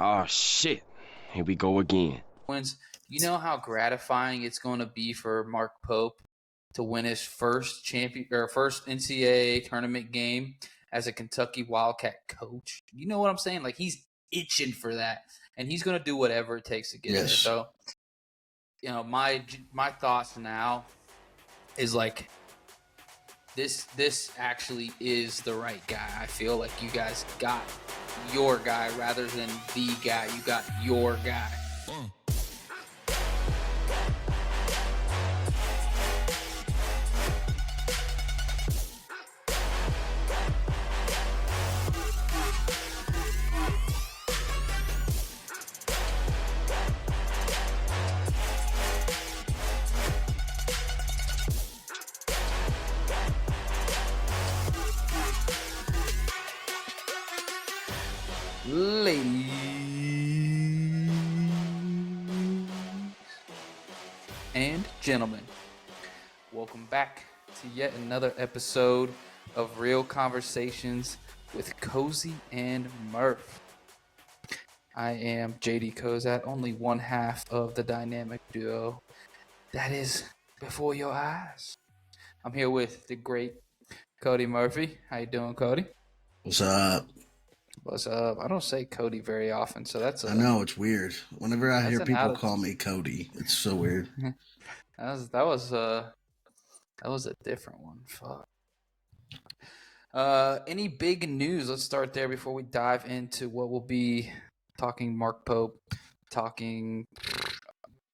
Oh shit. Here we go again. Wins. You know how gratifying it's going to be for Mark Pope to win his first first NCAA tournament game as a Kentucky Wildcat coach. You know what I'm saying? Like, he's itching for that, and he's going to do whatever it takes to get there. So, my thoughts now is like, this actually is the right guy. I feel like you guys got your guy rather than the guy. You got your guy. Ladies and gentlemen, welcome back to yet another episode of Real Conversations with Cozy and Murph. I am JD Kozat, only one half of the dynamic duo that is before your eyes. I'm here with the great Cody Murphy. How you doing, Cody? What's up? What's up? I don't say Cody very often, so that's I know, it's weird. Whenever I hear people call me Cody, it's so weird. that was a different one. Fuck. Any big news? Let's start there before we dive into what will be talking Mark Pope.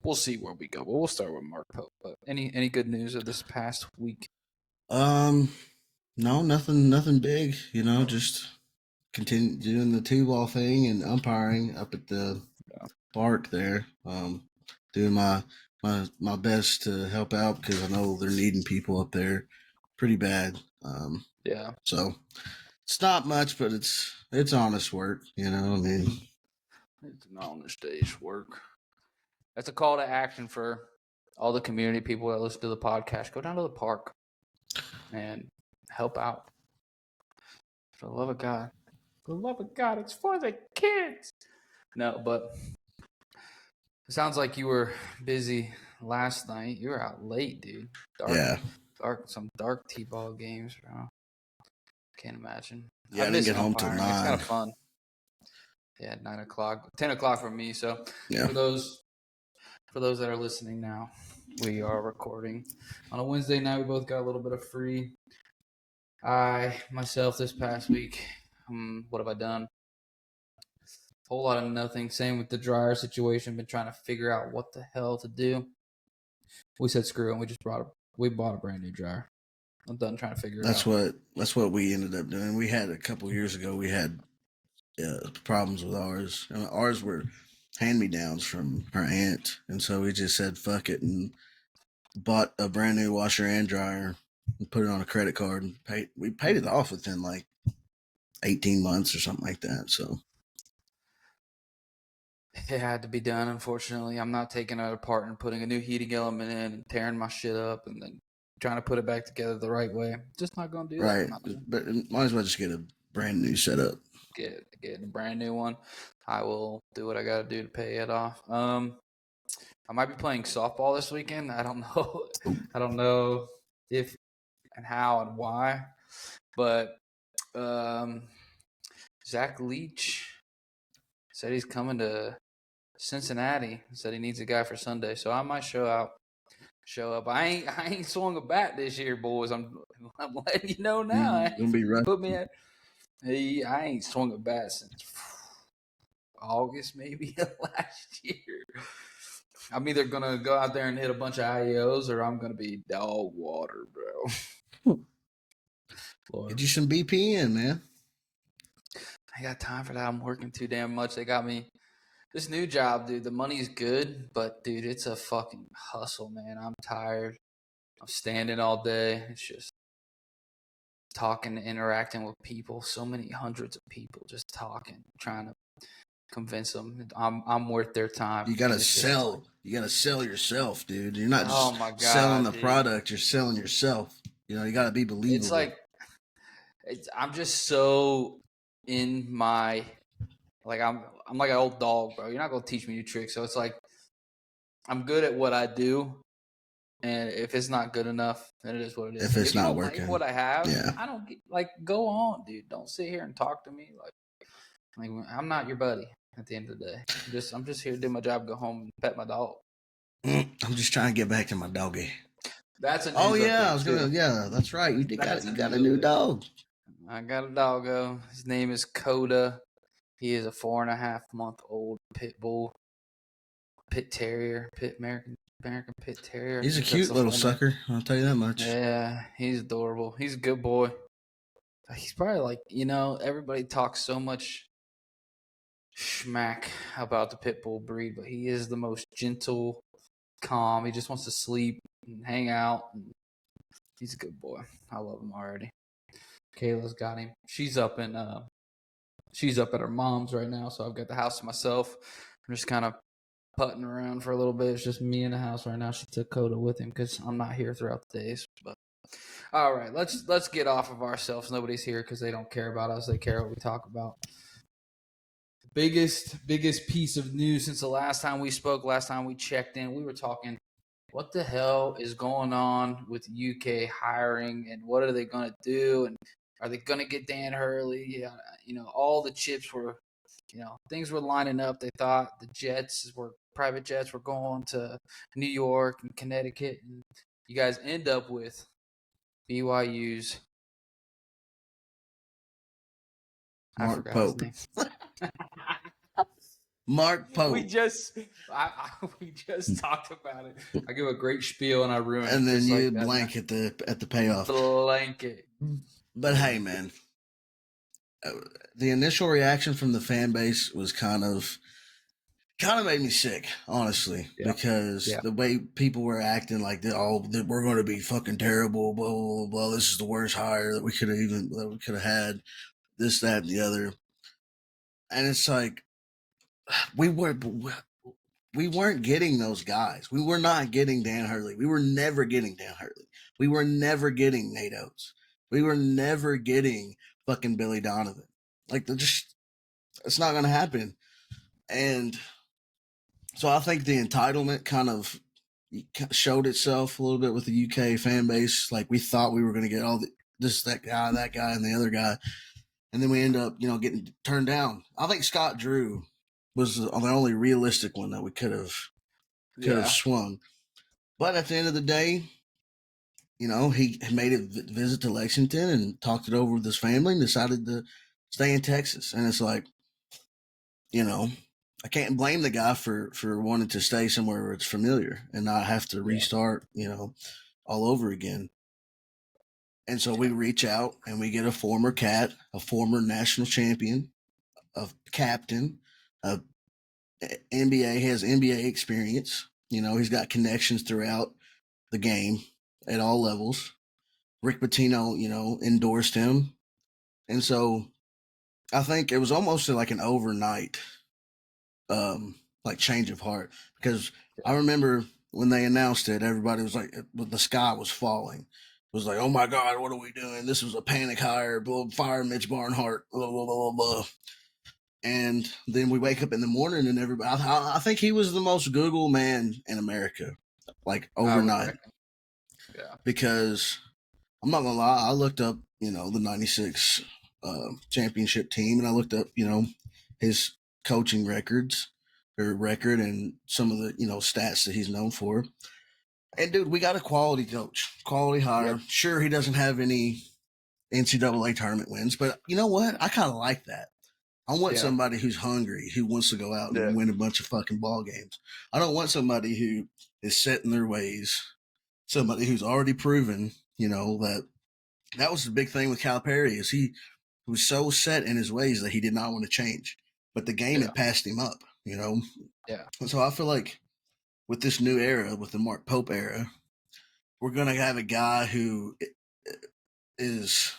We'll see where we go, but we'll start with Mark Pope. But any good news of this past week? No, nothing big. Just continue doing the two-ball thing and umpiring up at the park there. Doing my best to help out because I know they're needing people up there pretty bad. So it's not much, but it's honest work. It's an honest day's work. That's a call to action for all the community people that listen to the podcast. Go down to the park and help out. For the love of God. For the love of God, it's for the kids. No, but it sounds like you were busy last night. You were out late, dude. Some dark T-ball games, bro. Can't imagine. Yeah, I didn't get home till 9. It's kind of fun. Yeah, 9 o'clock. 10 o'clock for me. So yeah. For those that are listening now, we are recording on a Wednesday night. We both got a little bit of free. Myself this past week, what have I done? A whole lot of nothing. Same with the dryer situation. Been trying to figure out what the hell to do. We said screw it, and we bought a brand new dryer. I'm done trying to figure it out. That's what we ended up doing. We had a couple years ago. We had problems with ours. Ours were hand-me-downs from her aunt, and so we just said fuck it and bought a brand new washer and dryer and put it on a credit card and we paid it off within like 18 months or something like that. So it had to be done. Unfortunately, I'm not taking it apart and putting a new heating element in and tearing my shit up and then trying to put it back together the right way. Just not gonna do that. Right, but might as well just get a brand new setup. Get a brand new one. I will do what I got to do to pay it off. I might be playing softball this weekend. I don't know. I don't know if and how and why, but Zach Leach said he's coming to Cincinnati. Said he needs a guy for Sunday, so I might show up. I ain't swung a bat this year, boys. I'm letting you know now. Gonna be rough. Put me at. I ain't swung a bat since August, maybe last year. I'm either gonna go out there and hit a bunch of IEOs, or I'm gonna be dog water, bro. Get you some BP in, man. I got time for that. I'm working too damn much. They got me this new job, dude. The money's good, but dude, it's a fucking hustle, man. I'm tired. I'm standing all day. It's just talking, interacting with people. So many hundreds of people just talking, trying to convince them I'm worth their time. You gotta sell. You gotta sell yourself, dude. You're not just selling the product. You're selling yourself. You gotta be believable. It's like I'm just so in my Like I'm like an old dog, bro. You're not gonna teach me new tricks. So it's like I'm good at what I do, and if it's not good enough, then it is what it is. If it's If you not don't working, like what I have, yeah. I don't like go on, dude. Don't sit here and talk to me like I'm not your buddy. At the end of the day, I'm just here to do my job, go home, and pet my dog. I'm just trying to get back to my doggy. That's a news Oh yeah, update I was gonna. too. Yeah, that's right. You got That's a a news new update. dog. I got a doggo. His name is Coda. He is a 4.5-month-old pit bull, pit terrier, American pit terrier. He's a cute little sucker. I'll tell you that much. Yeah, he's adorable. He's a good boy. He's probably like, everybody talks so much schmack about the pit bull breed, but he is the most gentle, calm. He just wants to sleep and hang out. And he's a good boy. I love him already. Kayla's got him. She's up at her mom's right now, so I've got the house to myself. I'm just kind of putting around for a little bit. It's just me in the house right now. She took Coda with him because I'm not here throughout the days. But all right, let's get off of ourselves. Nobody's here because they don't care about us. They care what we talk about. Biggest piece of news since the last time we spoke, last time we checked in, we were talking what the hell is going on with UK hiring and what are they going to do and are they going to get Dan Hurley? All the chips were, things were lining up. They thought the private jets were going to New York and Connecticut, and you guys end up with BYU's Mark Pope. Mark Pope. We just talked about it. I give a great spiel and I ruin it. And then you blank at the payoff. Blanket. But hey, man, the initial reaction from the fan base was kind of made me sick, honestly, because the way people were acting like that we're going to be fucking terrible, blah, blah, blah, blah. This is the worst hire that we could have had, this, that, and the other. And it's like, we weren't getting those guys. We were not getting Dan Hurley. We were never getting Dan Hurley. We were never getting Nate Oates. We were never getting fucking Billy Donovan. Like, it's not going to happen. And so I think the entitlement kind of showed itself a little bit with the UK fan base. Like, we thought we were going to get that guy, and the other guy. And then we end up, getting turned down. I think Scott Drew was the only realistic one that we could have swung. But at the end of the day, he made a visit to Lexington and talked it over with his family and decided to stay in Texas. And it's like, I can't blame the guy for wanting to stay somewhere where it's familiar and not have to restart, all over again. And so we reach out and we get a former cat, a former national champion, a captain, a NBA, has NBA experience. He's got connections throughout the game at all levels. Rick Pitino, endorsed him. And so I think it was almost like an overnight change of heart, because I remember when they announced it, everybody was like, the sky was falling. It was like, oh my God, what are we doing? This was a panic hire, fire Mitch Barnhart, blah, blah, blah, blah. And then we wake up in the morning and everybody, I think he was the most Google man in America, like overnight. Yeah. Because I'm not gonna lie, I looked up, the 96 championship team, and I looked up, his coaching record and some of the, stats that he's known for. And dude, we got a quality coach, quality hire. Yep. Sure, he doesn't have any NCAA tournament wins, but you know what? I kind of like that. I want somebody who's hungry, who wants to go out and win a bunch of fucking ball games. I don't want somebody who is set in their ways, somebody who's already proven, that was the big thing with Calipari, is he was so set in his ways that he did not want to change. But the game had passed him up, Yeah. And so I feel like with this new era, with the Mark Pope era, we're going to have a guy who is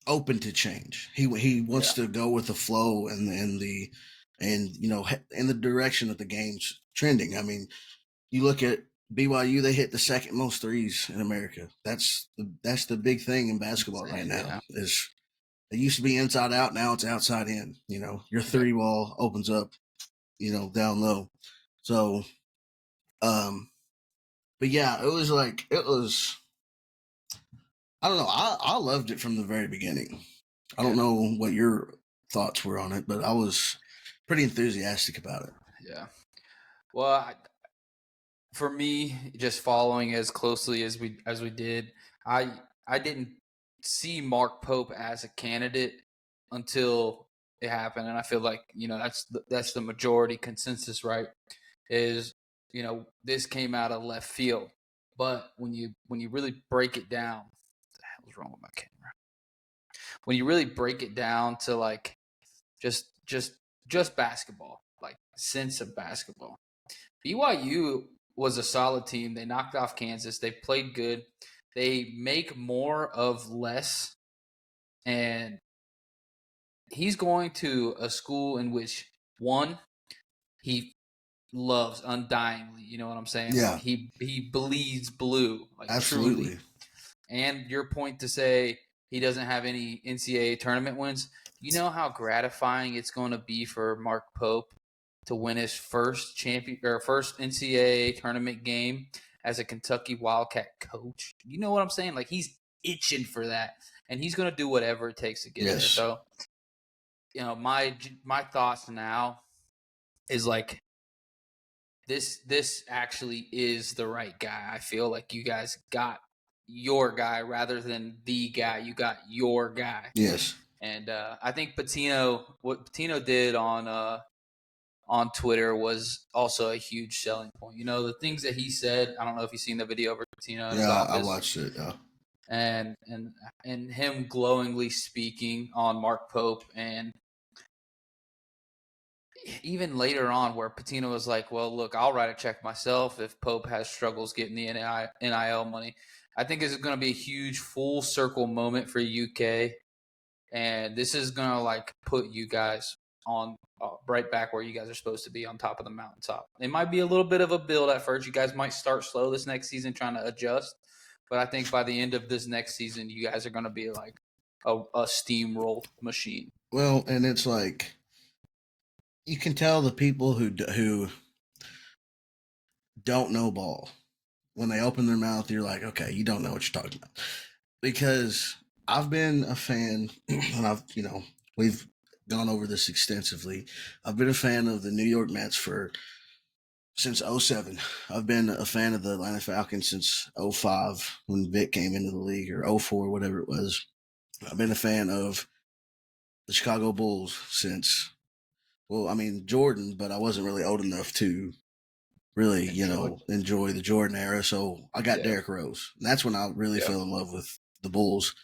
open to change. He wants to go with the flow and in the direction that the game's trending. I mean, you look at BYU, they hit the second most threes in America. That's the big thing in basketball right now, is It used to be inside out. Now it's outside in. Your three wall opens up, down low. So, but yeah, it was I don't know. I loved it from the very beginning. I don't know what your thoughts were on it, but I was pretty enthusiastic about it. Yeah. Well, for me, just following as closely as we did, I didn't see Mark Pope as a candidate until it happened, and I feel like that's the majority consensus, right? Is this came out of left field, but when you really break it down, what the hell is wrong with my camera? When you really break it down to like just basketball, like sense of basketball. BYU was a solid team. They knocked off Kansas. They played good. They make more of less. And he's going to a school in which, one, he loves undyingly. You know what I'm saying? Yeah. Like he bleeds blue. Like Absolutely. Truly. And your point to say he doesn't have any NCAA tournament wins. You know how gratifying it's going to be for Mark Pope to win his first NCAA tournament game as a Kentucky Wildcat coach. You know what I'm saying? Like he's itching for that, and he's going to do whatever it takes to get there. So, my thoughts now is like this actually is the right guy. I feel like you guys got your guy rather than the guy. You got your guy. Yes. And I think what Patino did on Twitter was also a huge selling point. The things that he said. I don't know if you've seen the video of Patino in his office. I watched it. Yeah. And him glowingly speaking on Mark Pope, and even later on where Patino was like, well, look, I'll write a check myself if Pope has struggles getting the NIL money. I think this is going to be a huge full circle moment for UK. And this is going to like put you guys on right back where you guys are supposed to be, on top of the mountaintop. It might be a little bit of a build at first. You guys might start slow this next season trying to adjust. But I think by the end of this next season, you guys are going to be like a steamroll machine. Well, and it's like you can tell the people who don't know ball, when they open their mouth, you're like, okay, you don't know what you're talking about. Because I've been a fan, and we've gone over this extensively. I've been a fan of the New York Mets since 2007. I've been a fan of the Atlanta Falcons since 2005 when Vic came into the league, or 2004, whatever it was. I've been a fan of the Chicago Bulls since, Jordan, but I wasn't really old enough to really, enjoy the Jordan era. So I got Derrick Rose. And that's when I really fell in love with the Bulls,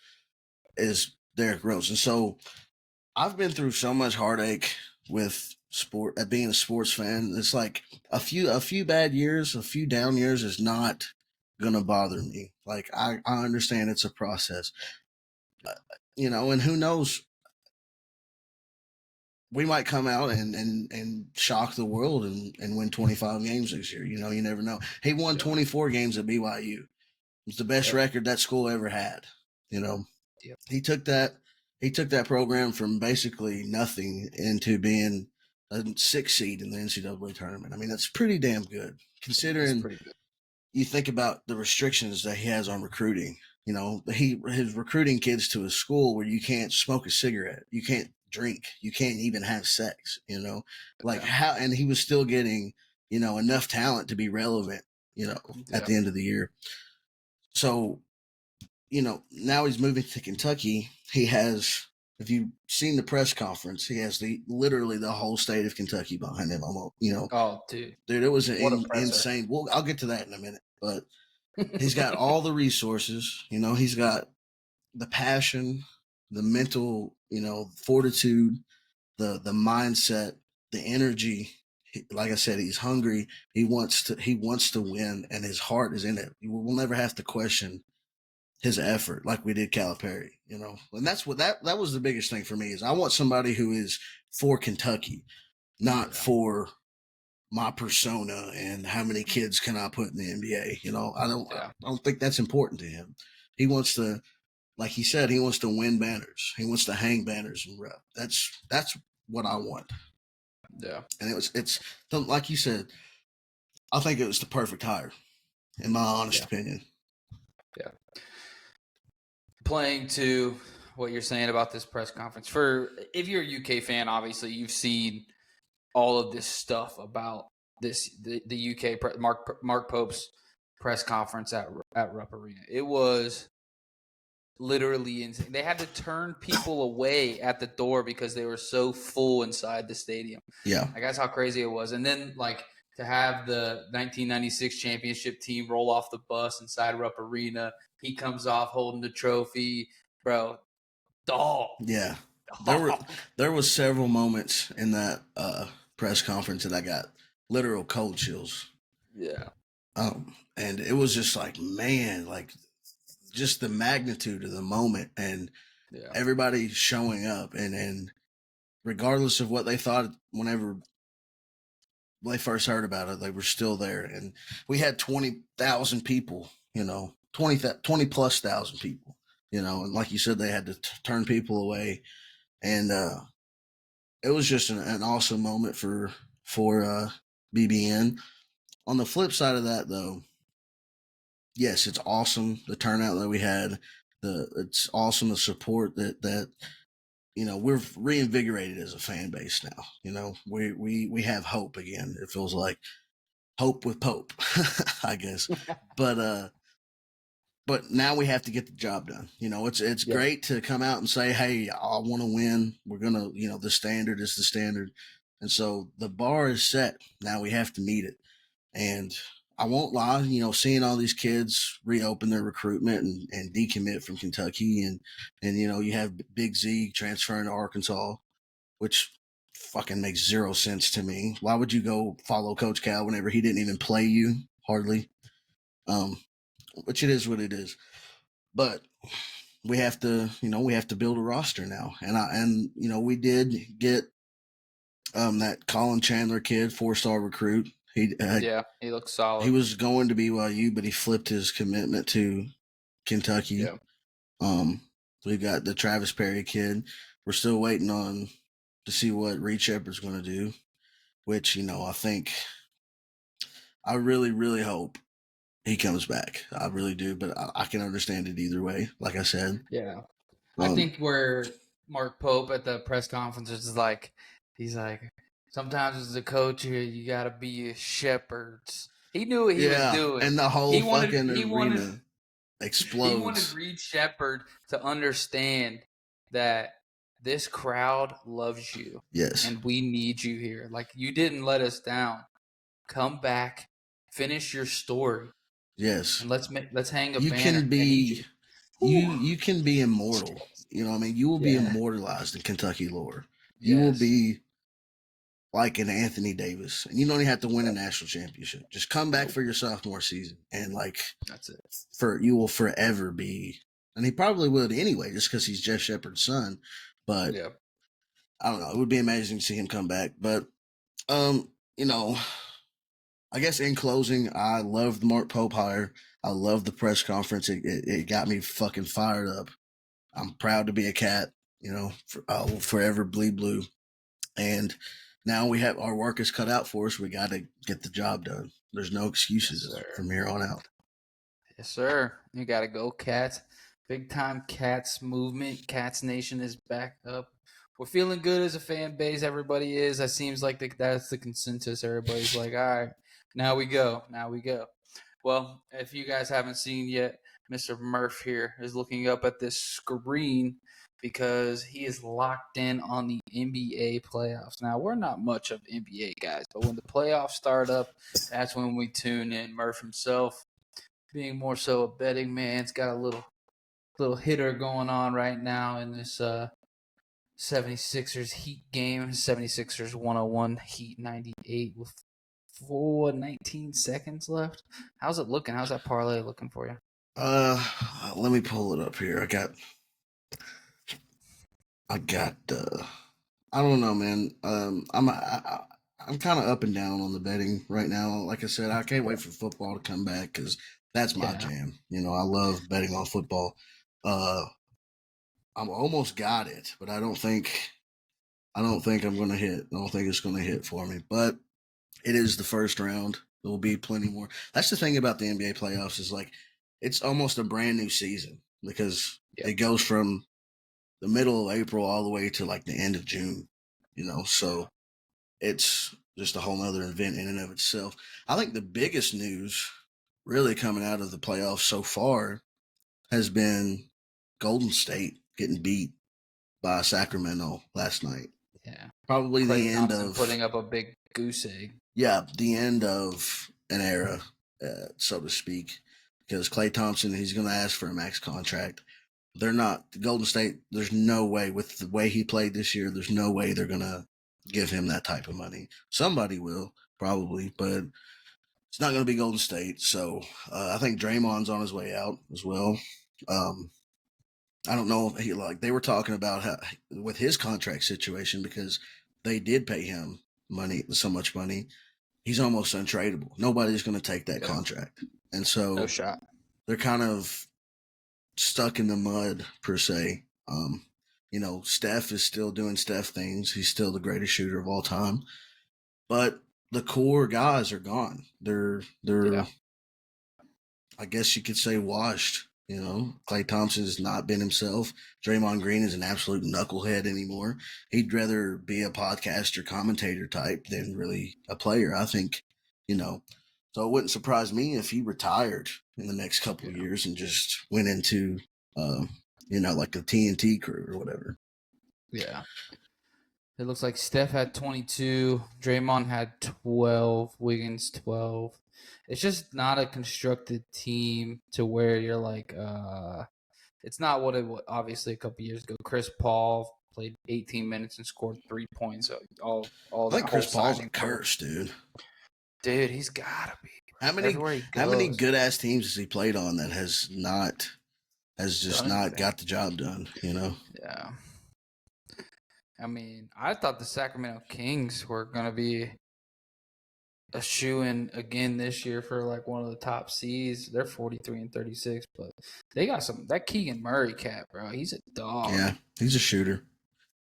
is Derrick Rose. And so I've been through so much heartache with sport, at being a sports fan. It's like a few bad years, a few down years is not gonna bother me. Like I understand it's a process, and who knows, we might come out and shock the world and win 25 games this year. You never know. He won 24 games at BYU. It was the best record that school ever had. He took that program from basically nothing into being a 6th seed in the NCAA tournament. I mean, that's pretty damn good, considering you think about the restrictions that he has on recruiting. His recruiting kids to a school where you can't smoke a cigarette, you can't drink, you can't even have sex. How, and he was still getting enough talent to be relevant. At the end of the year. So, now he's moving to Kentucky. He has, if you've seen the press conference, he has literally the whole state of Kentucky behind him. Oh, dude, it was insane. Well, I'll get to that in a minute, but he's got all the resources. He's got the passion, the mental, fortitude, the mindset, the energy. Like I said, he's hungry. He wants to win, and his heart is in it. We'll never have to question his effort like we did Calipari, and that's what that was the biggest thing for me, is I want somebody who is for Kentucky, not for my persona and how many kids can I put in the NBA. I don't think that's important to him. He wants to like he said, he wants to win banners. He wants to hang banners in Rupp. That's what I want. Yeah. And it's like you said, I think it was the perfect hire, in my honest opinion. Yeah. Playing to what you're saying about this press conference, if you're a UK fan, obviously you've seen all of this stuff about the UK Mark Pope's press conference at Rupp Arena. It was literally insane. They had to turn people away at the door because they were so full inside the stadium. Yeah. Like, that's how crazy it was. And then, to have the 1996 championship team roll off the bus inside Rupp Arena, he comes off holding the trophy, bro. Dog. Yeah. There was several moments in that press conference that I got literal cold chills. Yeah. And it was just like, man, just the magnitude of the moment and everybody showing up and regardless of what they thought whenever they first heard about it, they were still there. And we had 20,000 people, 20 plus thousand people, and like you said, they had to turn people away. And it was just an awesome moment for BBN. On the flip side of that, though, yes, it's awesome the turnout that we had. It's awesome the support that we're reinvigorated as a fan base now. We have hope again. It feels like hope with Pope, I guess. But now we have to get the job done. It's great to come out and say, hey, I want to win. We're gonna, the standard is the standard, and so the bar is set. Now we have to meet it. And I won't lie, seeing all these kids reopen their recruitment and decommit from Kentucky and you have Big Z transferring to Arkansas, which fucking makes zero sense to me. Why would you go follow Coach Cal whenever he didn't even play you, hardly? Which it is what it is. But we have to build a roster now. And we did get that Colin Chandler kid, 4-star recruit. He looks solid. He was going to BYU, but he flipped his commitment to Kentucky. Yeah. We've got the Travis Perry kid. We're still waiting to see what Reed Shepherd's going to do, which, I think I really, really hope he comes back. I really do, but I can understand it either way, like I said. Yeah. I think where Mark Pope at the press conference is he's like, sometimes as a coach, you got to be a shepherd. He knew what he was doing. And the whole arena explodes. He wanted Reed Shepherd to understand that this crowd loves you. Yes. And we need you here. You didn't let us down. Come back, finish your story. Yes. And let's hang a you banner. Can be, you can be immortal. You will be immortalized in Kentucky lore. You will be like an Anthony Davis, and you don't even have to win a national championship. Just come back for your sophomore season, and that's it. You will forever be, and he probably would anyway, just because he's Jeff Shepherd's son. But I don't know. It would be amazing to see him come back. But I guess in closing, I love the Mark Pope hire. I love the press conference. It got me fucking fired up. I'm proud to be a Cat. I will forever bleed blue. And now we have our work is cut out for us. We got to get the job done. There's no excuses from here on out. Yes, sir. You got to go, Cats. Big time Cats movement. Cats Nation is back up. We're feeling good as a fan base. Everybody is. It seems like that's the consensus. Everybody's like, all right, now we go. Now we go. Well, if you guys haven't seen yet, Mr. Murph here is looking up at this screen because he is locked in on the NBA playoffs. Now, we're not much of NBA guys, but when the playoffs start up, that's when we tune in. Murph himself, being more so a betting man, has got a little hitter going on right now in this 76ers Heat game. 76ers 101, Heat 98 with 19 seconds left. How's it looking? How's that parlay looking for you? Let me pull it up here. I got I don't know, man. I'm kind of up and down on the betting right now. Like I said, I can't wait for football to come back because that's my jam. I love betting on football. I'm almost got it, but I don't think I'm gonna hit. I don't think it's gonna hit for me. But it is the first round. There will be plenty more. That's the thing about the NBA playoffs is like it's almost a brand new season because it goes from the middle of April all the way to like the end of June. So it's just a whole other event in and of itself. I think the biggest news really coming out of the playoffs so far has been Golden State getting beat by Sacramento last night. Yeah. Probably Klay the end Thompson of putting up a big goose egg. Yeah, the end of an era, so to speak, because Klay Thompson, he's going to ask for a max contract. They're not Golden State. There's no way with the way he played this year. There's no way they're going to give him that type of money. Somebody will probably, but it's not going to be Golden State. So I think Draymond's on his way out as well. I don't know if they were talking about how with his contract situation because they did pay him so much money. He's almost untradeable. Nobody's going to take that contract. And so No shot. They're kind of stuck in the mud per se. Steph is still doing Steph things. He's still the greatest shooter of all time. But the core guys are gone. They're I guess you could say washed. Klay Thompson has not been himself. Draymond Green is an absolute knucklehead anymore. He'd rather be a podcaster, commentator type than really a player, I think. So it wouldn't surprise me if he retired in the next couple of years and just went into, like the TNT crew or whatever. Yeah. It looks like Steph had 22, Draymond had 12, Wiggins 12. It's just not a constructed team to where you're like, it's not what it was obviously a couple years ago. Chris Paul played 18 minutes and scored 3 points. All I think Chris Paul's a curse, dude. Dude, he's gotta be. How many good ass teams has he played on that has just not got the job done? Yeah. I mean, I thought the Sacramento Kings were gonna be a shoe-in again this year for like one of the top seeds. They're 43-36, but they got that Keegan Murray cat, bro. He's a dog. Yeah, he's a shooter.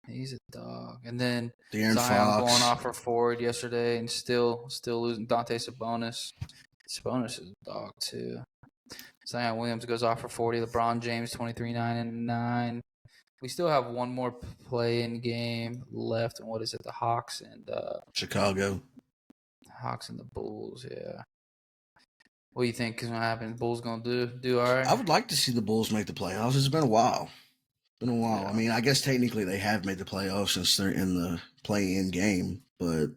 He's a dog. And then De'Aaron Zion Fox going off for forward yesterday and still losing Dante Sabonis. Sabonis is a dog too. Zion Williams goes off for 40. LeBron James 23-9. We still have one more play-in game left, and what is it? The Hawks and Chicago. Hawks and the Bulls. Yeah. What do you think is gonna happen? The Bulls gonna do all right? I would like to see the Bulls make the playoffs. It's been a while. Yeah. I mean, I guess technically they have made the playoffs since they're in the play-in game, but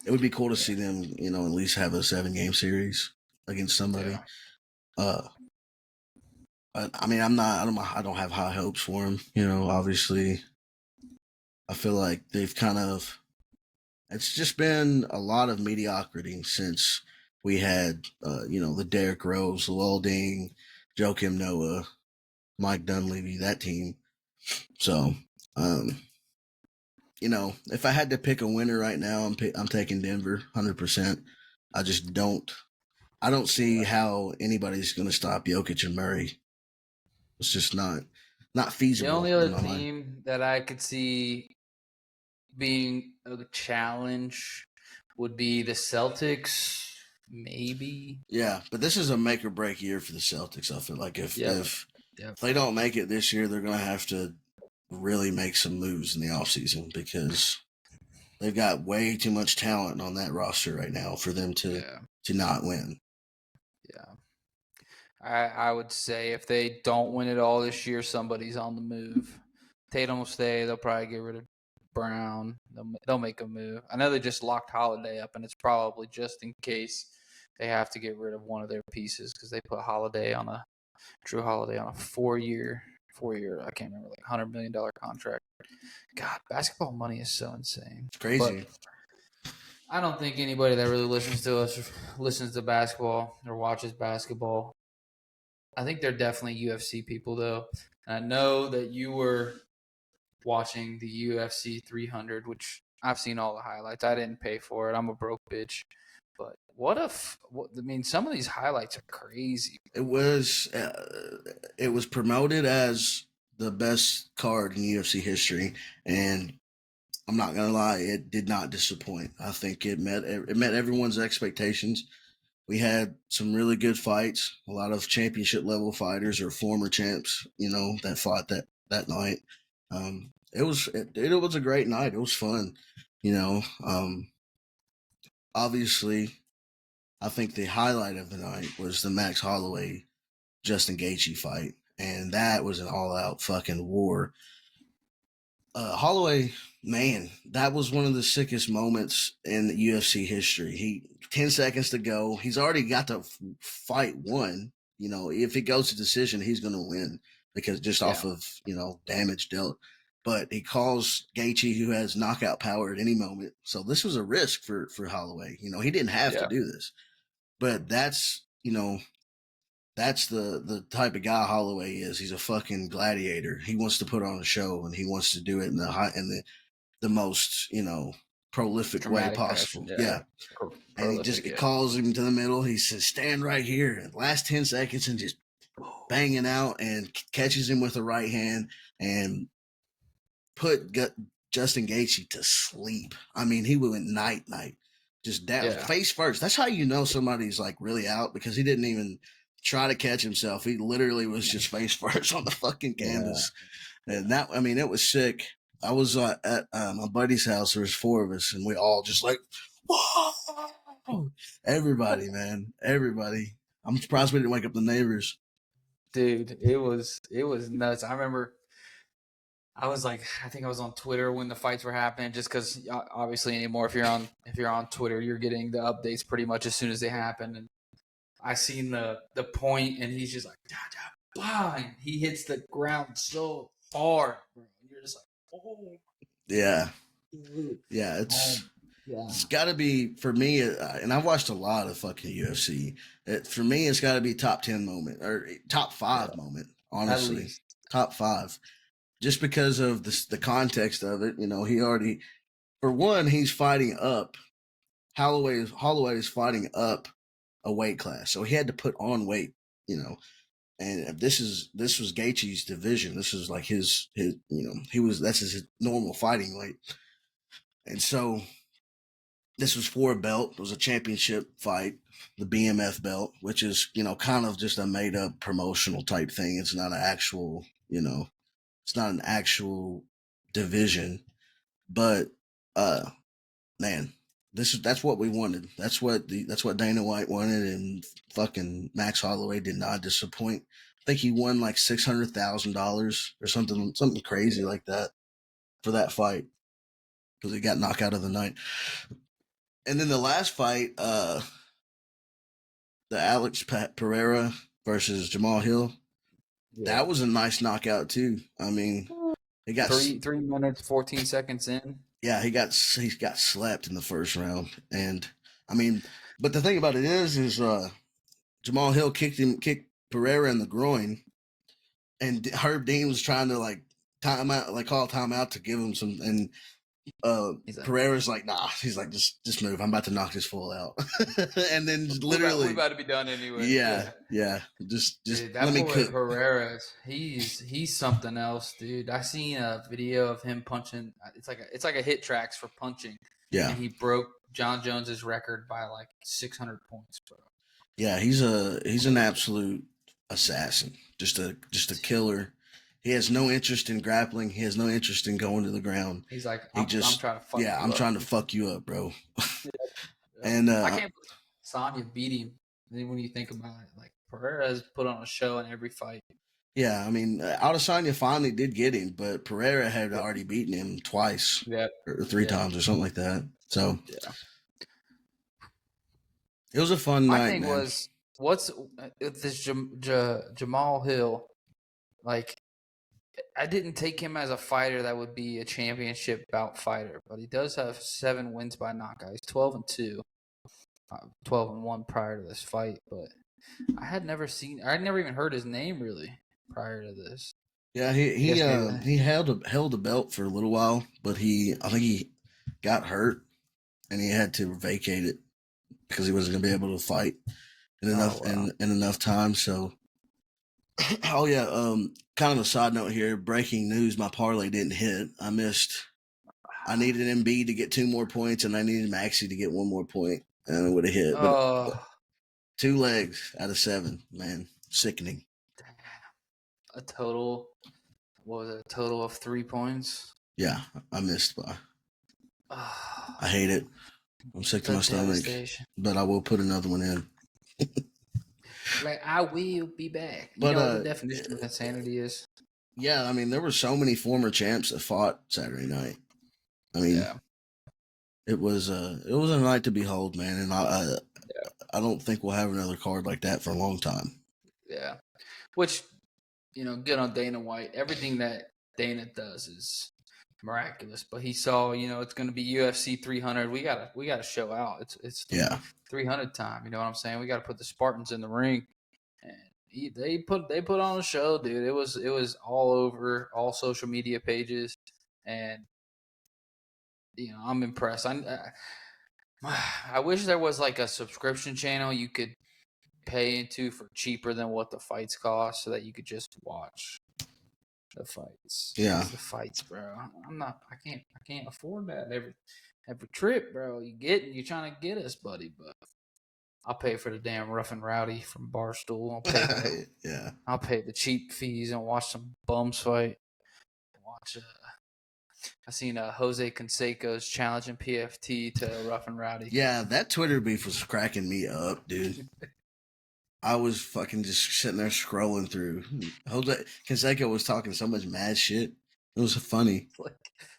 it would be cool to see them, at least have a 7-game series against somebody. Yeah. I mean, I don't have high hopes for them. Obviously, I feel like they've it's just been a lot of mediocrity since we had, the Derrick Rose, Lil Ding, Joakim Noah, Mike Dunleavy, that team. So, if I had to pick a winner right now, I'm taking Denver 100%. I don't see how anybody's going to stop Jokic and Murray. It's just not feasible. The only other team that I could see being a challenge would be the Celtics, maybe. Yeah, but this is a make or break year for the Celtics. I feel like if they don't make it this year, they're going to have to really make some moves in the offseason because they've got way too much talent on that roster right now for them to not win. Yeah. I would say if they don't win it all this year, somebody's on the move. Tatum will stay. They'll probably get rid of Brown. They'll make a move. I know they just locked Holiday up, and it's probably just in case they have to get rid of one of their pieces because they put Drew Holiday on a 4-year, I can't remember, like $100 million contract. God, basketball money is so insane. It's crazy. But I don't think anybody that really listens to us listens to basketball or watches basketball. I think they're definitely UFC people, though. And I know that you were watching the UFC 300, which I've seen all the highlights. I didn't pay for it. I'm a broke bitch. But some of these highlights are crazy. It was promoted as the best card in UFC history, and I'm not gonna lie, it did not disappoint. I think it met everyone's expectations. We had some really good fights, a lot of championship level fighters or former champs, that fought that night. It was a great night. It was fun, you know. Obviously, I think the highlight of the night was the Max Holloway Justin Gaethje fight, and that was an all out fucking war. Holloway, man, that was one of the sickest moments in UFC history. 10 seconds to go. He's already got the fight won. If it goes to decision, he's going to win because just off of, damage dealt. But he calls Gaethje, who has knockout power at any moment. So this was a risk for Holloway. He didn't have to do this. But that's the type of guy Holloway is. He's a fucking gladiator. He wants to put on a show, and he wants to do it in the most prolific Dramatic way possible. fashion, yeah. And he just calls him to the middle. He says, "Stand right here." And last 10 seconds, and just banging out and catches him with the right hand and put Justin Gaethje to sleep. I mean, he went night, just down face first. That's how you know somebody's like really out, because he didn't even try to catch himself. He literally was just face first on the fucking canvas. And it was sick. I was at my buddy's house. There was 4 of us, and we all just like, whoa! Everybody, man, everybody. I'm surprised we didn't wake up the neighbors. Dude, it was nuts. I remember I was like, I think I was on Twitter when the fights were happening, just because obviously anymore, if you're on Twitter, you're getting the updates pretty much as soon as they happen. And I seen the point, and he's just like, da, da, blah, and he hits the ground so hard, bro. And you're just like, oh. Yeah. Yeah, it's got to be, for me, and I've watched a lot of fucking UFC. For me, it's got to be top 10 moment, or top 5 moment, honestly. Top 5. Just because of the context of it. He already, for one, he's fighting up. Holloway is fighting up a weight class, so he had to put on weight, and this was Gaethje's division. This was like his that's his normal fighting weight. And so this was for a belt. It was a championship fight, the BMF belt, which is, kind of just a made up promotional type thing. It's not an actual, it's not an actual division, but, man, that's what we wanted. That's what Dana White wanted, and fucking Max Holloway did not disappoint. I think he won like $600,000 or something crazy like that for that fight, because he got knocked out of the night. And then the last fight, the Alex Pereira versus Jamal Hill, that was a nice knockout too. I mean, he got 3 minutes 14 seconds in. Yeah, he got slapped in the first round, and I mean, but the thing about it is Jamal Hill kicked Pereira in the groin, and Herb Dean was trying to call timeout to give him some, and Pereira's like, nah. He's like, just move. I'm about to knock this fool out. And then literally, we're about to be done anyway. Yeah. Just dude, let me cook. Pereira, he's something else, dude. I seen a video of him punching. It's like a hit tracks for punching. Yeah, and he broke John Jones's record by like 600 points, bro. Yeah, he's an absolute assassin. Just a killer. He has no interest in grappling. He has no interest in going to the ground. He's like, I'm trying to fuck you up. I'm trying to fuck you up, bro. And I can't believe Sonya beat him. And then when you think about it, like, Pereira has put on a show in every fight. Yeah, I mean, Adesanya finally did get him, but Pereira had already beaten him twice or 3 times or something like that. So it was a fun night. My thing was, what's this Jamal Hill, like, I didn't take him as a fighter that would be a championship bout fighter, but he does have 7 wins by knockout. He's 12-2, 12-1 prior to this fight. But I had never even heard his name really prior to this. Yeah, he held a belt for a little while, but I think he got hurt and he had to vacate it because he wasn't going to be able to fight in enough time. So Oh yeah. Kind of a side note here. Breaking news: my parlay didn't hit. I missed. I needed Embiid to get 2 more points, and I needed Maxey to get 1 more point, and it would have hit. But Oh, 2 legs out of 7, man, sickening. a total. What was it? A total of 3 points. Yeah, I missed by. Oh, I hate it. I'm sick to the my stomach, devastation. but I will put another one in. Like, I will be back. You But know what the definition of insanity is? yeah, I mean, there were so many former champs that fought Saturday night. I mean, Yeah. it was a night to behold, man, and I don't think we'll have another card like that for a long time. Yeah. Which, good on Dana White. Everything that Dana does is miraculous. But he saw, it's going to be UFC 300. We gotta show out. It's Yeah, 300 time. You know what I'm saying? We got to put the Spartans in the ring. And they put on a show, dude. It was all over all social media pages, and I'm impressed. I wish there was like a subscription channel you could pay into for cheaper than what the fights cost, so that you could just watch the fights. Yeah. 'Cause the fights, bro. I can't afford that every trip, bro. You're trying to get us, buddy, but I'll pay for the damn Rough and Rowdy from Barstool. yeah. I'll pay the cheap fees and watch some bums fight. Watch. I seen Jose Canseco's challenging PFT to Rough and Rowdy. Yeah, that Twitter beef was cracking me up, dude. I was fucking just sitting there scrolling through. Jose Canseco was talking so much mad shit. It was funny.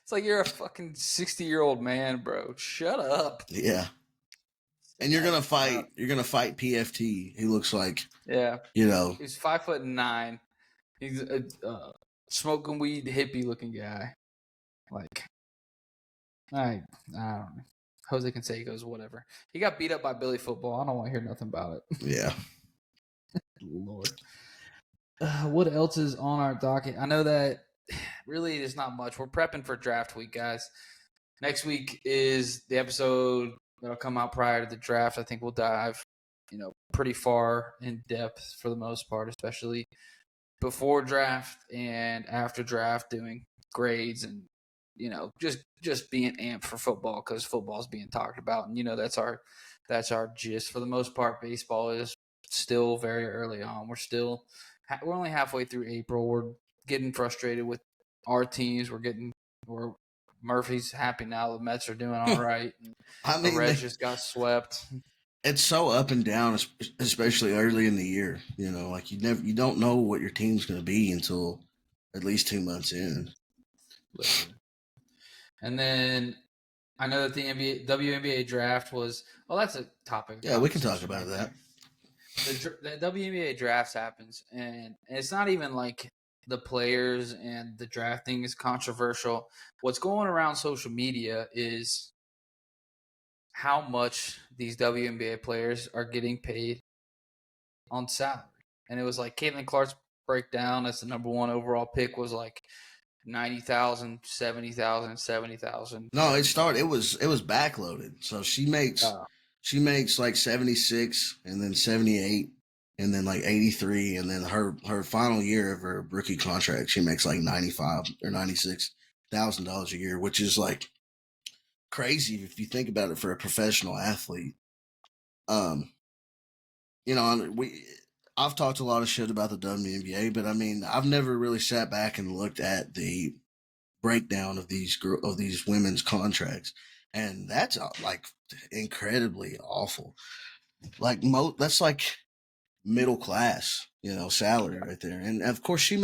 It's like you're a fucking 60-year-old man, bro. Shut up. Yeah. And you're gonna fight. You're gonna fight PFT. He looks like, Yeah. He's 5'9". He's a smoking weed hippie looking guy. Like, I don't know. Jose Canseco's whatever. He got beat up by Billy Football. I don't want to hear nothing about it. Yeah. Lord. What else is on our docket? I know that really there's not much. We're prepping for draft week, guys. Next week is the episode that'll come out prior to the draft. I think we'll dive, pretty far in depth for the most part, especially before draft and after draft, doing grades and just being amped for football, because football's being talked about, and that's our gist. For the most part, baseball is still very early on. We're only halfway through April. We're getting frustrated with our teams. Murphy's happy now. The Mets are doing all right. The Reds just got swept. It's so up and down, especially early in the year. Like you don't know what your team's going to be until at least 2 months in. Literally. And then I know that the WNBA draft was. Well, that's a topic. Yeah, we can talk about that. The WNBA draft happens, and it's not even like the players and the drafting is controversial. What's going around social media is how much these WNBA players are getting paid on salary. And it was like Caitlin Clark's breakdown as the number 1 overall pick was like 90,000, 70,000, 70,000. No, it was backloaded. So she makes like 76 and then 78 and then like 83, and then her final year of her rookie contract she makes like 95 or $96,000 a year, which is like crazy if you think about it for a professional athlete. I've talked a lot of shit about the WNBA, but I mean, I've never really sat back and looked at the breakdown of these women's contracts, and that's like incredibly awful. Like that's like middle class, salary right there. And of course, she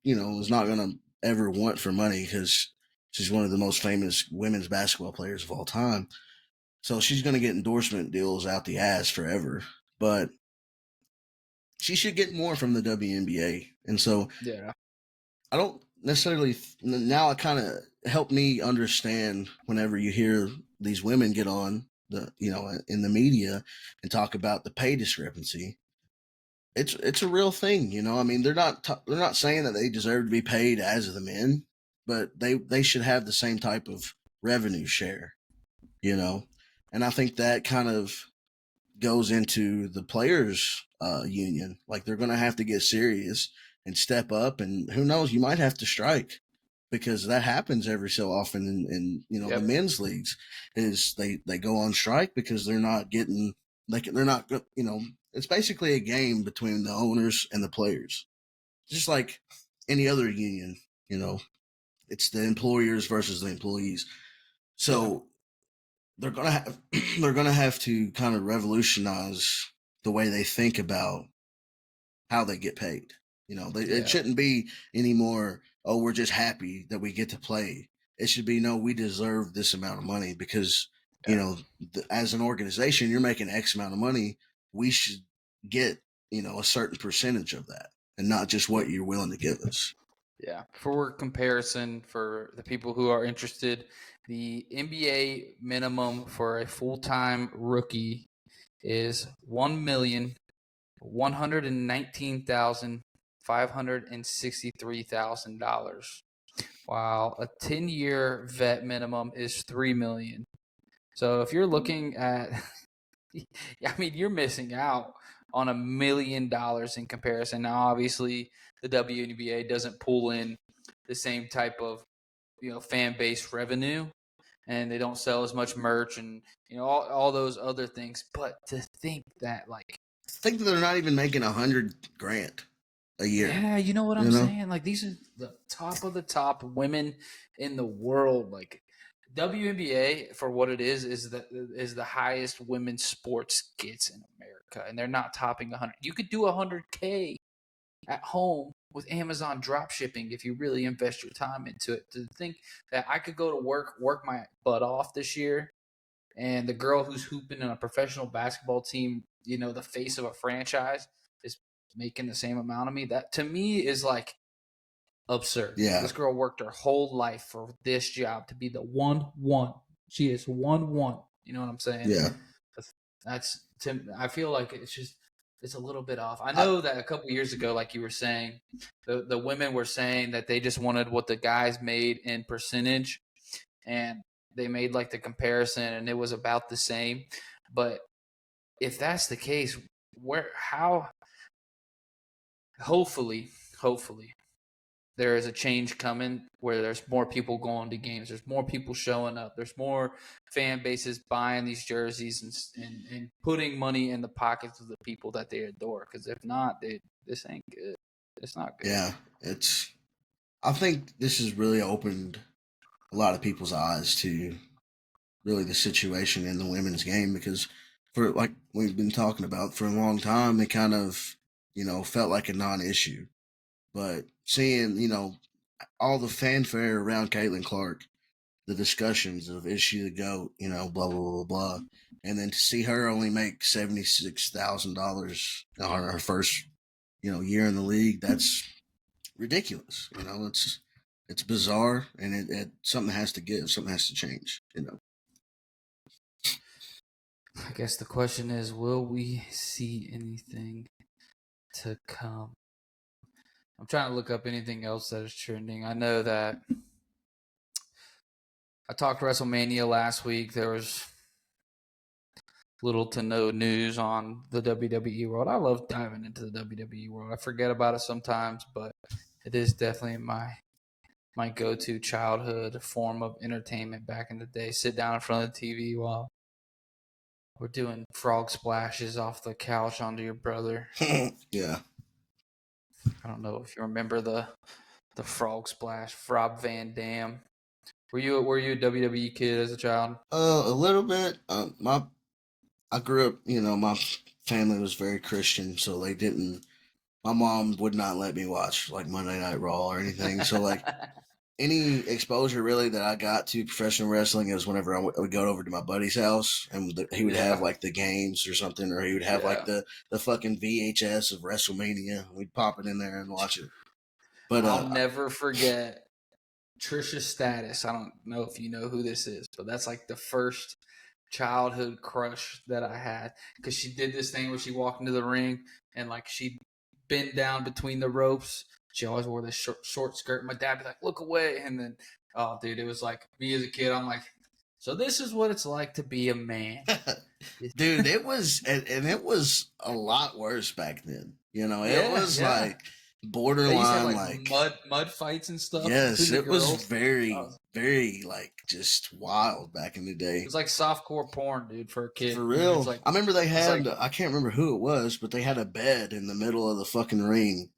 is not gonna ever want for money because she's one of the most famous women's basketball players of all time. So she's gonna get endorsement deals out the ass forever, but she should get more from the WNBA. And so, yeah, I don't necessarily now. It kind of helped me understand whenever you hear these women get on in the media and talk about the pay discrepancy. It's a real thing, I mean, they're not saying that they deserve to be paid as the men, but they should have the same type of revenue share, and I think that kind of goes into the players' union. Like they're going to have to get serious and step up, and who knows, you might have to strike because that happens every so often in the Yep. men's leagues. Is they go on strike because they're not getting they're not it's basically a game between the owners and the players, just like any other union. It's the employers versus the employees. So they're gonna have they're gonna have to kind of revolutionize the way they think about how they get paid. It shouldn't be anymore. Oh, we're just happy that we get to play. It should be no, we deserve this amount of money because as an organization, you're making X amount of money. We should get a certain percentage of that, and not just what you're willing to give us. Yeah. For comparison, for the people who are interested, the NBA minimum for a full-time rookie is $1,119,563,000, while a 10-year vet minimum is $3 million. So if you're looking at, I mean, you're missing out on $1 million in comparison. Now, obviously, the WNBA doesn't pull in the same type of fan base revenue, and they don't sell as much merch and all those other things. But to think that think that they're not even making $100,000 a year. Yeah, you know what I'm saying? Like, these are the top of the top women in the world. Like, WNBA, for what it is the highest women's sports gets in America, and they're not topping 100. You could do 100K at home with Amazon drop shipping if you really invest your time into it. To think that I could go to work my butt off this year, and the girl who's hooping on a professional basketball team, the face of a franchise, is making the same amount of me. That to me is like absurd. Yeah. This girl worked her whole life for this job to be the 1-1. She is 1-1. You know what I'm saying? Yeah. That's I feel like it's a little bit off. I know that a couple years ago, like you were saying, the women were saying that they just wanted what the guys made in percentage, and they made like the comparison, and it was about the same. But if that's the case, hopefully there is a change coming where there's more people going to games. There's more people showing up. There's more fan bases buying these jerseys and putting money in the pockets of the people that they adore. Because if not, this ain't good. It's not good. Yeah, I think this has really opened a lot of people's eyes to really the situation in the women's game, because for like we've been talking about for a long time, it kind of felt like a non-issue. But seeing, all the fanfare around Caitlin Clark, the discussions of is she the GOAT, blah, blah, blah, blah. And then to see her only make $76,000 on her first, year in the league, that's ridiculous. It's bizarre, and it something has to give, something has to change, I guess the question is, will we see anything to come? I'm trying to look up anything else that is trending. I know that I talked WrestleMania last week. There was little to no news on the WWE world. I love diving into the WWE world. I forget about it sometimes, but it is definitely my go-to childhood form of entertainment back in the day. Sit down in front of the TV while we're doing frog splashes off the couch onto your brother. Yeah. I don't know if you remember the frog splash, Rob Van Dam. Were you a WWE kid as a child? A little bit. I grew up, my family was very Christian, so they didn't. My mom would not let me watch like Monday Night Raw or anything. So like any exposure really that I got to professional wrestling is whenever I would go over to my buddy's house, and he would have like the games or something, or he would have like the fucking VHS of WrestleMania. We'd pop it in there and watch it. But I'll never forget Trisha Stratus. I don't know if you know who this is, but that's like the first childhood crush that I had, because she did this thing where she walked into the ring and like she'd bend down between the ropes. She always wore this short skirt. My dad would be like, "Look away," and then, oh, dude, it was like me as a kid. I'm like, So this is what it's like to be a man. Dude, it was and it was a lot worse back then. You know, it Yeah, was yeah. like They used to borderline have like mud fights and stuff yes, between the it was girls. very like just wild back in the It day. was like softcore porn, dude, for a kid. For I mean, it's real. like I remember they it's had like I can't remember who it was, but they had a bed in the middle of the fucking ring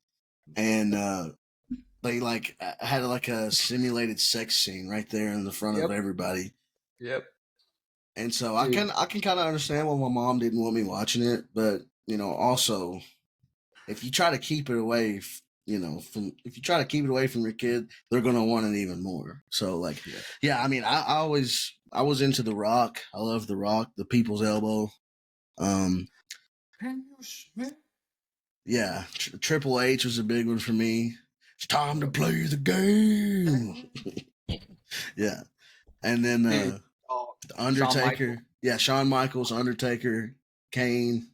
and they like had like a simulated sex scene right there in the front of yep, everybody. yep, And so dude. I can kind of understand why my mom didn't want me watching it, but you know, also if you try to keep it away, you know, from if you try to keep it away from your kid, they're gonna want it even more. So like, yeah, I mean, I was into The Rock. I love The Rock, The People's Elbow. Um, yeah, Triple H was a big one for me. It's time to play the game. Yeah, and then Dude, The Shawn Michaels. Undertaker. Yeah, Shawn Michaels, Undertaker, Kane,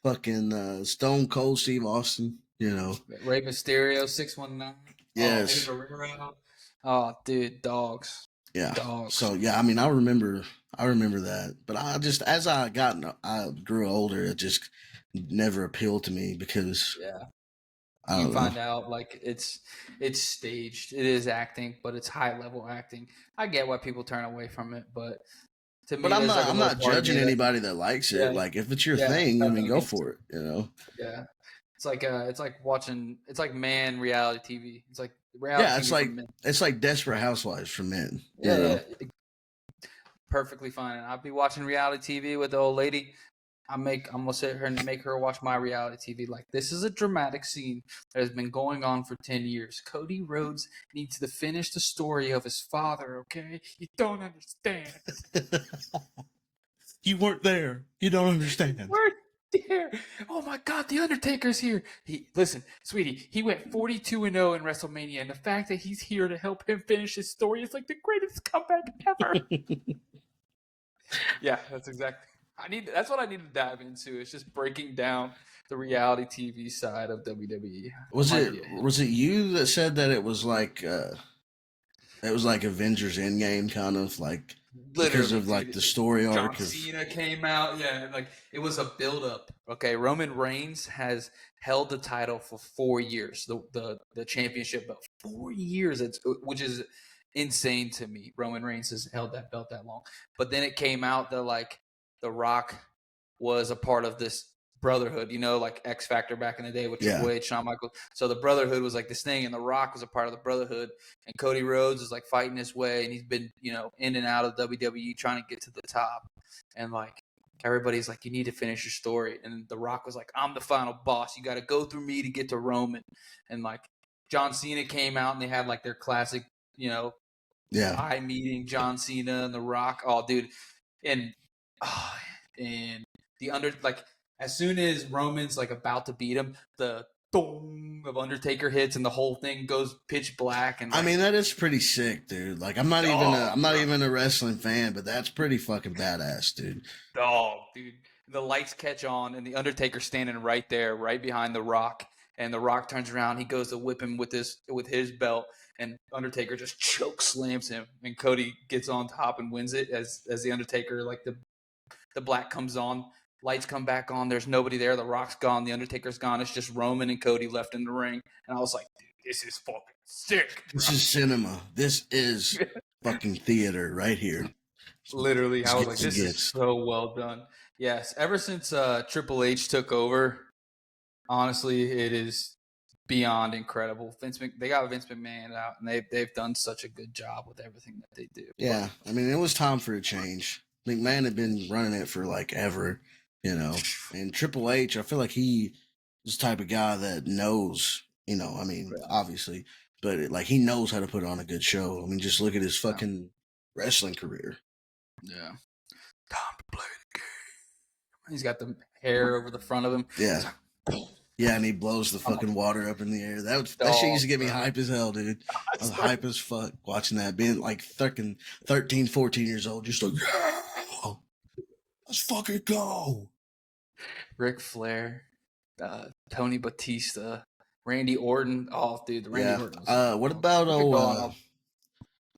fucking Stone Cold Steve Austin. You know, Rey Mysterio, 619. Oh, Eddie yes, Guerrero. Oh, dude, dogs. yeah. Dogs. So yeah, I mean, I remember that, but I just as I grew older, it just never appealed to me because Yeah. I You don't know. find out like it's staged. It is acting, but it's high level acting. I get why people turn away from it, but to But me, there's like a I'm little not part of me judging that anybody that likes it. yeah, Like if it's your yeah, thing, I mean, nothing go against for it. it. You know. Yeah. It's like watching it's like man reality TV. It's like reality Yeah, TV for men. it's like Desperate Housewives for men. You Yeah, know. yeah. Perfectly fine. And I'll be watching reality TV with the old lady. I'm gonna sit her and make her watch my reality TV. Like this is a dramatic scene that has been going on for 10 years. Cody Rhodes needs to finish the story of his father. Okay, you don't understand. You weren't there. You don't understand. We're there. Oh my God, the Undertaker's here. Listen, sweetie. He went 42-0 in WrestleMania, and the fact that he's here to help him finish his story is like the greatest comeback ever. Yeah, that's exactly. That's what I need to dive into. It's just breaking down the reality TV side of WWE. That might be a hit. Was it you that said that it was like Avengers Endgame kind of like because Literally, of like dude. the story John arc of Cena came out. Yeah, like it was a build up. Okay, Roman Reigns has held the title for 4 years. The championship belt 4 years. Which is insane to me. Roman Reigns has held that belt that long. But then it came out that like The Rock was a part of this brotherhood, like X Factor back in the day with Triple H, Shawn Michaels. So the brotherhood was like this thing, and The Rock was a part of the brotherhood. And Cody Rhodes is like fighting his way, and he's been, in and out of WWE trying to get to the top. And like everybody's like, you need to finish your story. And The Rock was like, I'm the final boss. You got to go through me to get to Roman. And like John Cena came out, and they had like their classic, eye meeting, John Cena and The Rock. Oh, dude, and as soon as Roman's like about to beat him, the boom of Undertaker hits and the whole thing goes pitch black. And I mean, that is pretty sick, dude. Like I'm not even a wrestling fan, but that's pretty fucking badass, dude. Dude, the lights catch on and the Undertaker standing right there, right behind The Rock. And The Rock turns around, he goes to whip him with his belt, and Undertaker just choke slams him, and Cody gets on top and wins it as the Undertaker, like the black comes on, lights come back on, there's nobody there, The Rock's gone, the Undertaker's gone, it's just Roman and Cody left in the ring. And I was like, dude, this is fucking sick. This is cinema. This is fucking theater right here. Literally, I was like, this is so well done. Yes, ever since Triple H took over, honestly, it is beyond incredible. They got Vince McMahon out, and they've done such a good job with everything that they do. Yeah, I mean, it was time for a change. McMahon had been running it for like ever, and Triple H, I feel like he is the type of guy that knows, I mean, obviously, but like he knows how to put on a good show. I mean, just look at his fucking wrestling career. Yeah. Time to play the game. He's got the hair over the front of him. Yeah. Yeah, and he blows the fucking water up in the air. That shit used to get me hype as hell, dude. I was hype as fuck watching that, being like 13, 14 years old, just like, yeah, let's fucking go. Ric Flair, Tony Batista, Randy Orton. Oh, dude, the Randy Orton. What about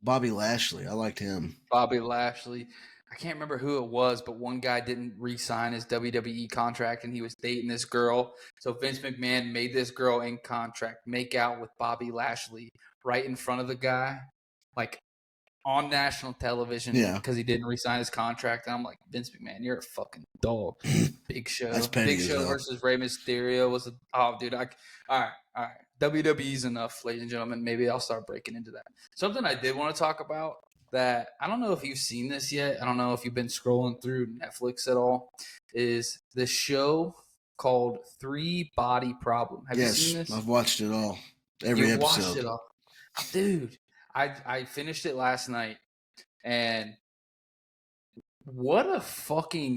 Bobby Lashley. I liked him. Bobby Lashley. I can't remember who it was, but one guy didn't re-sign his WWE contract, and he was dating this girl. So Vince McMahon made this girl in contract make out with Bobby Lashley right in front of the guy, like on national television, Yeah. because he didn't re-sign his contract. And I'm like, Vince McMahon, you're a fucking dog. Big Show. That's petty Big as Show hell. versus Rey Mysterio was all right. WWE's enough, ladies and gentlemen. Maybe I'll start breaking into that. Something I did want to talk about that I don't know if you've seen this yet. I don't know if you've been scrolling through Netflix at all. Is the show called Three Body Problem? Have you seen this? I've watched it all. Every You episode. watched it all, dude. I finished it last night, and what a fucking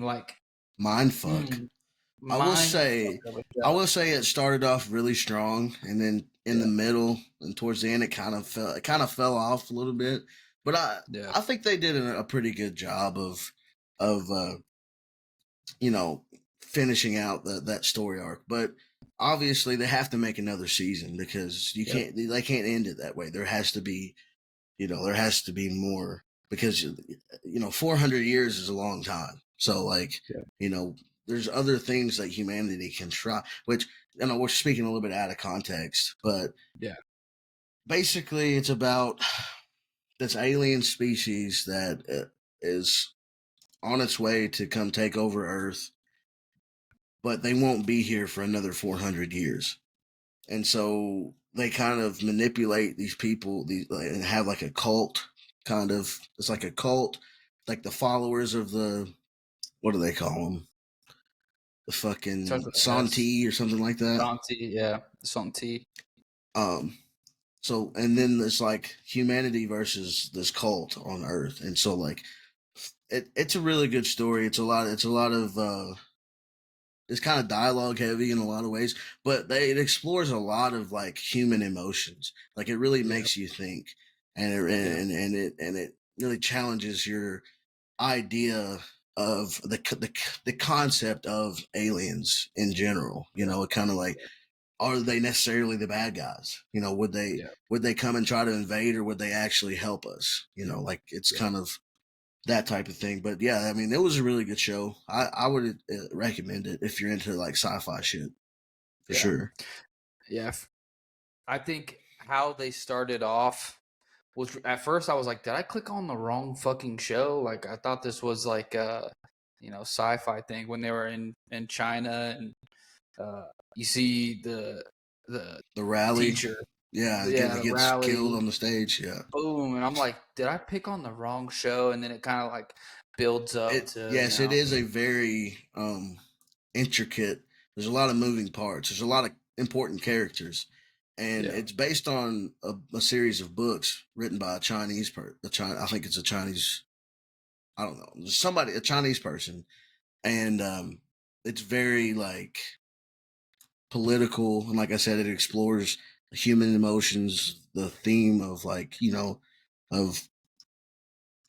mind fuck. I will say it started off really strong, and then in the middle and towards the end, it kind of fell off a little bit. But I think they did a pretty good job of finishing out that story arc. But obviously, they have to make another season because they can't end it that way. There has to be more because 400 years is a long time. So there's other things that humanity can try, which we're speaking a little bit out of context, but basically it's about this alien species that is on its way to come take over Earth, but they won't be here for another 400 years. And so they kind of manipulate these people and have like a cult kind of. It's like a cult, like the followers of the, what do they call them? The fucking Santi or something like that. Santi, yeah. Santi. So, and then there's like humanity versus this cult on Earth. And so it's a really good story. It's a lot of, it's kind of dialogue heavy in a lot of ways, but it explores a lot of like human emotions. Like it really makes you think, and it really challenges your idea of the concept of aliens in general. It kind of like, are they necessarily the bad guys? Would they come and try to invade, or would they actually help us? It's kind of that type of thing. But yeah, I mean, it was a really good show. I would recommend it if you're into like sci-fi shit, for sure. Yeah, I think how they started off was, at first I was like, did I click on the wrong fucking show? Like I thought this was like a sci-fi thing when they were in China, and you see the rally teacher. Yeah, gets rally. killed on the stage. Yeah. Boom. And I'm like, did I pick on the wrong show? And then it kind of like builds up to. Yes, it is a very intricate. There's a lot of moving parts. There's a lot of important characters. And it's based on a series of books written by a Chinese I think it's a Chinese, I don't know, a Chinese person. And it's very like political. And like I said, it explores human emotions, the theme of of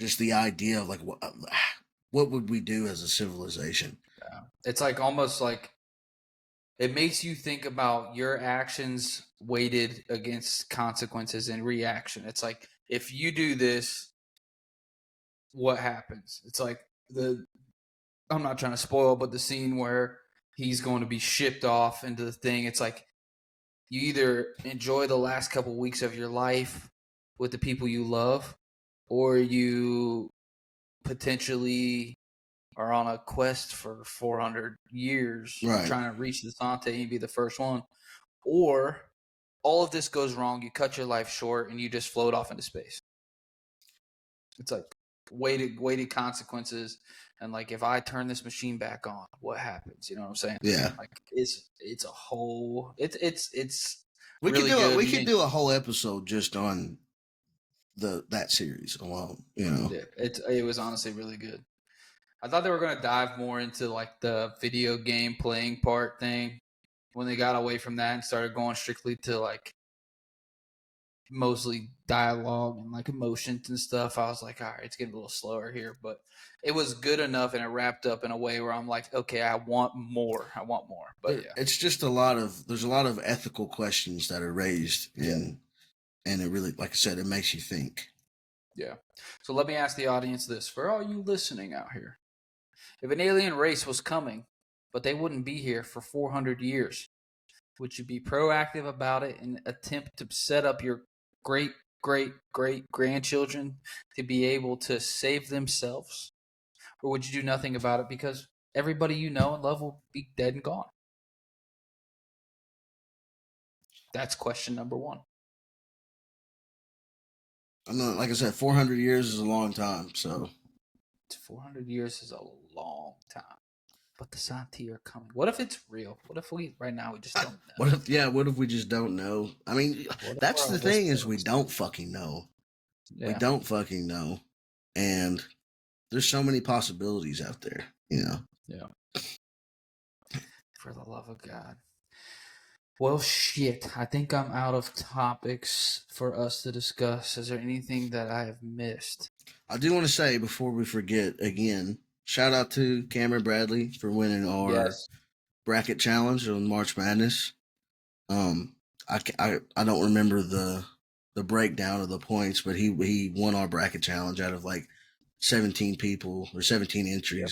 just the idea of like what would we do as a civilization. It's like almost like it makes you think about your actions weighted against consequences and reaction. It's like, if you do this, what happens? It's like I'm not trying to spoil, but the scene where he's going to be shipped off into the thing, it's like, you either enjoy the last couple weeks of your life with the people you love, or you potentially are on a quest for 400 years, trying to reach the Sante and be the first one. Or all of this goes wrong, you cut your life short, and you just float off into space. It's like weighted consequences. And like, if I turn this machine back on, what happens? You know what I'm saying? Yeah. Like it's a whole. It's. We really could do good. We could do a whole episode just on that series alone. Yeah, it was honestly really good. I thought they were gonna dive more into like the video game playing part thing when they got away from that and started going strictly to like mostly dialogue and like emotions and stuff. I was like, all right, it's getting a little slower here, but it was good enough, and it wrapped up in a way where I'm like, okay, I want more. But yeah, it's just there's a lot of ethical questions that are raised, and it really, like I said, it makes you think. Yeah. So let me ask the audience this. For all you listening out here, if an alien race was coming, but they wouldn't be here for 400 years, would you be proactive about it and attempt to set up your great, great, great grandchildren to be able to save themselves? Or would you do nothing about it because everybody you know and love will be dead and gone? That's question number one. I know, like I said, 400 years is a long time. So 400 years is a long time. But the Santi are coming. What if it's real? What if we just don't know? What if we just don't know? I mean, that's the thing is we don't fucking know. Yeah. We don't fucking know. And there's so many possibilities out there, you know? Yeah. For the love of God. Well, shit. I think I'm out of topics for us to discuss. Is there anything that I have missed? I do want to say before we forget again, shout out to Cameron Bradley for winning our bracket challenge on March Madness. I don't remember the breakdown of the points, but he won our bracket challenge out of like 17 people or 17 entries. Yep.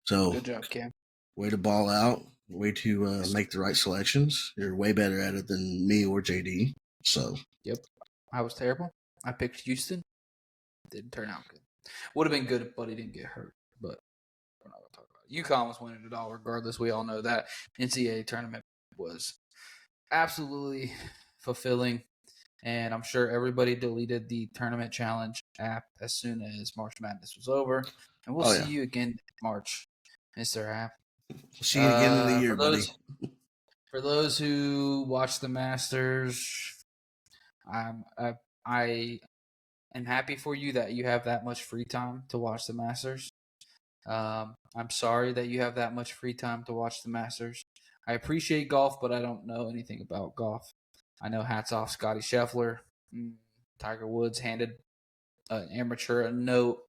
So good job, Cam. Way to ball out. Way to make the right selections. You're way better at it than me or JD. So yep, I was terrible. I picked Houston. Didn't turn out good. Would have been good if Buddy didn't get hurt, but we're not going to talk about it. UConn was winning it all regardless. We all know that. NCAA tournament was absolutely fulfilling, and I'm sure everybody deleted the tournament challenge app as soon as March Madness was over. And we'll see you again in March, Mr. App. See you again in the year, buddy. For those who watch the Masters, I am happy for you that you have that much free time to watch the Masters. I'm sorry that you have that much free time to watch the Masters. I appreciate golf, but I don't know anything about golf. I know hats off Scotty Scheffler. Tiger Woods handed an amateur a note.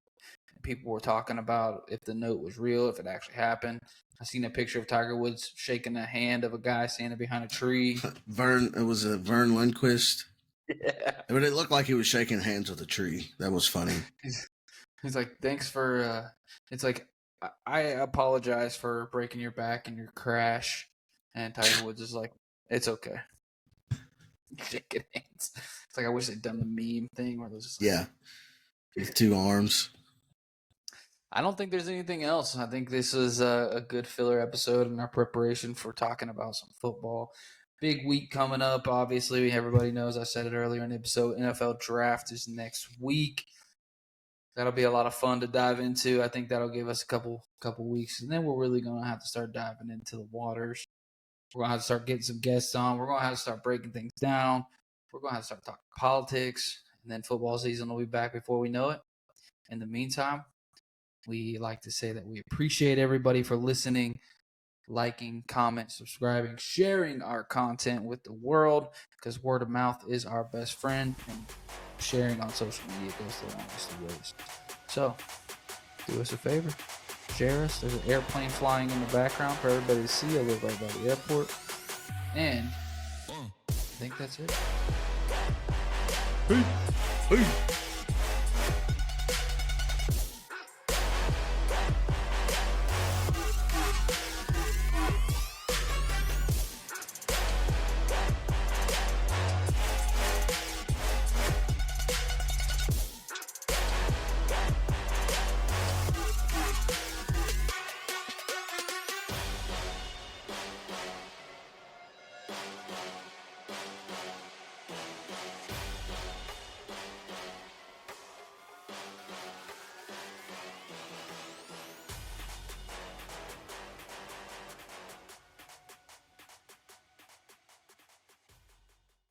People were talking about if the note was real, if it actually happened. I seen a picture of Tiger Woods shaking the hand of a guy standing behind a tree. It was a Vern Lundquist. Yeah. But it looked like he was shaking hands with a tree. That was funny. He's like, thanks for, it's like, I apologize for breaking your back in your crash. And Tiger Woods is like, it's okay. Shaking hands. It's like, I wish they'd done the meme thing where there's just like, with two arms. I don't think there's anything else. I think this is a good filler episode in our preparation for talking about some football. Big week coming up. Obviously, everybody knows. I said it earlier in the episode. NFL Draft is next week. That'll be a lot of fun to dive into. I think that'll give us a couple weeks, and then we're really gonna have to start diving into the waters. We're gonna have to start getting some guests on. We're gonna have to start breaking things down. We're gonna have to start talking politics, and then football season will be back before we know it. In the meantime, we like to say that we appreciate everybody for listening, liking, comment, subscribing, sharing our content with the world, because word of mouth is our best friend, and sharing on social media goes the longest of ways. So, do us a favor. Share us. There's an airplane flying in the background for everybody to see. I live right by the airport. And I think that's it. Peace.